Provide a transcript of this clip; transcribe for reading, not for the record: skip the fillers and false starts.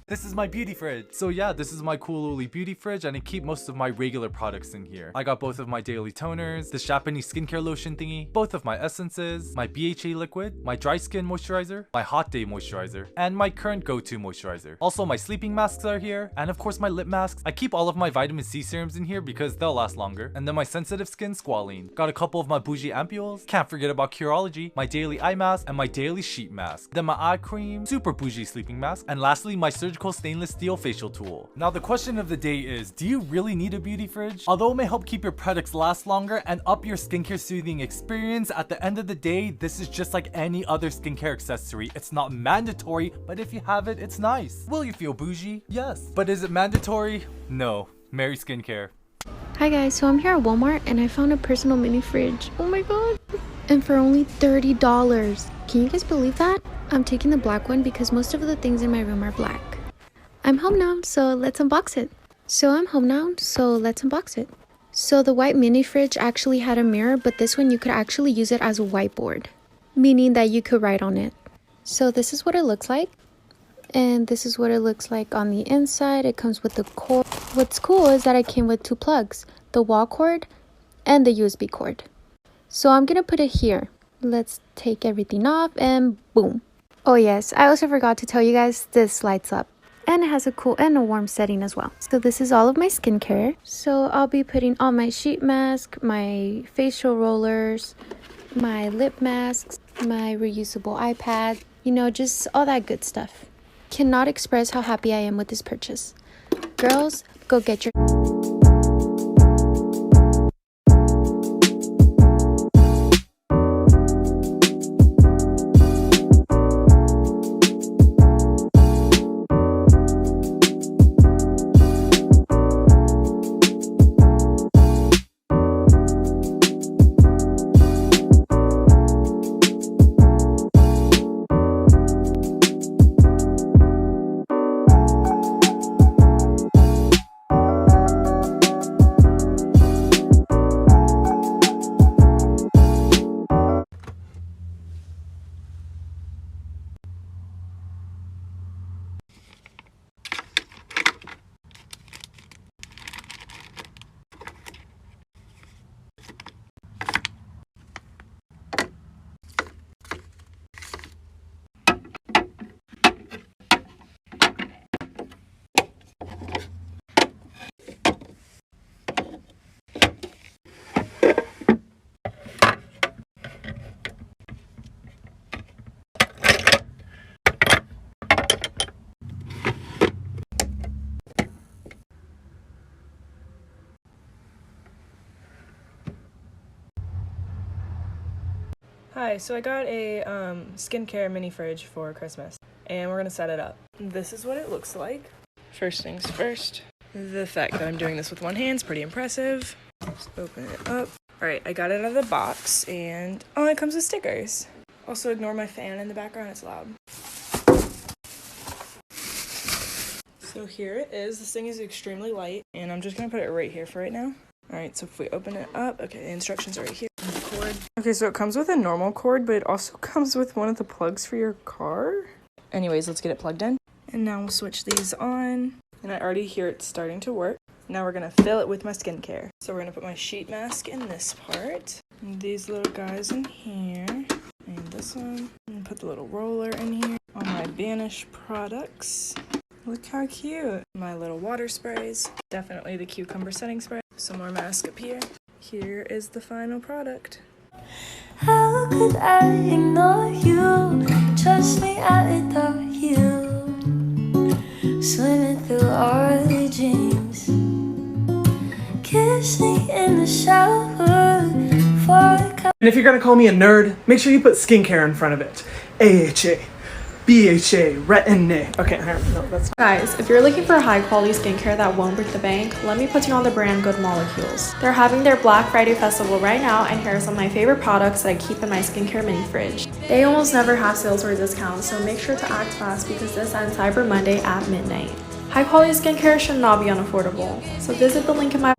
This is my beauty fridge. So yeah, this is my cool Luli beauty fridge, and I keep most of my regular products in here. I got both of my daily toners, this Japanese skincare lotion thingy, both of my essences, my BHA liquid, my dry skin moisturizer, my hot day moisturizer, and my current go-to moisturizer. Also, my sleeping masks are here, and of course my lip masks. I keep all of my vitamin C serums in here because they'll last longer. And then my sensitive skin squalene. Got a couple of my bougie ampules. Can't forget about Curology, my daily eye mask, and my daily sheet mask. Then my eye cream, super bougie sleeping mask, and lastly my surgical stainless steel facial tool. Now the question of the day is, do you really need a beauty fridge? Although it may help keep your products last longer and up your skincare soothing experience, at the end of the day, this is just like any other skincare accessory. It's not mandatory, but if you have it, it's nice. Will you feel bougie? Yes. But is it mandatory? No. Merry skincare. Hi guys, so I'm here at Walmart and I found a personal mini fridge. Oh my god. And for only $30. Can you guys believe that? I'm taking the black one because most of the things in my room are black. I'm home now, so let's unbox it. So the white mini fridge actually had a mirror, but this one you could actually use it as a whiteboard, meaning that you could write on it. So this is what it looks like. And this is what it looks like on the inside. It comes with the cord. What's cool is that it came with two plugs, the wall cord and the USB cord. So I'm gonna put it here. Let's take everything off and boom. Oh yes, I also forgot to tell you guys, this lights up. And it has a cool and a warm setting as well. So this is all of my skincare. So I'll be putting on my sheet mask, my facial rollers, my lip masks, my reusable iPad, you know, just all that good stuff. Cannot express how happy I am with this purchase. Girls, go get your... Hi, so I got a skincare mini fridge for Christmas, and we're gonna set it up. This is what it looks like. First things first, the fact that I'm doing this with one hand is pretty impressive. Just open it up. Alright, I got it out of the box, and oh, it comes with stickers. Also, ignore my fan in the background, it's loud. So here it is. This thing is extremely light, and I'm just gonna put it right here for right now. Alright, so if we open it up, okay, the instructions are right here. And the cord. Okay, so it comes with a normal cord, but it also comes with one of the plugs for your car. Anyways, let's get it plugged in. And now we'll switch these on. And I already hear it starting to work. Now we're gonna fill it with my skincare. So we're gonna put my sheet mask in this part. And these little guys in here. And this one. And put the little roller in here. All my Banish products. Look how cute. My little water sprays. Definitely the cucumber setting spray. Some more mask up here. Here is the final product. How could I ignore you? Trust me, I adore you. Swimming through all the dreams. Kiss me in the shower for a cup. And if you're gonna call me a nerd, make sure you put skincare in front of it. AHA. BHA, retin-A. Okay, no, that's... Guys, if you're looking for high quality skincare that won't break the bank, let me put you on the brand Good Molecules. They're having their Black Friday festival right now, and here are some of my favorite products that I keep in my skincare mini fridge. They almost never have sales or discounts, so make sure to act fast because this ends Cyber Monday at midnight. High quality skincare should not be unaffordable, so visit the link in my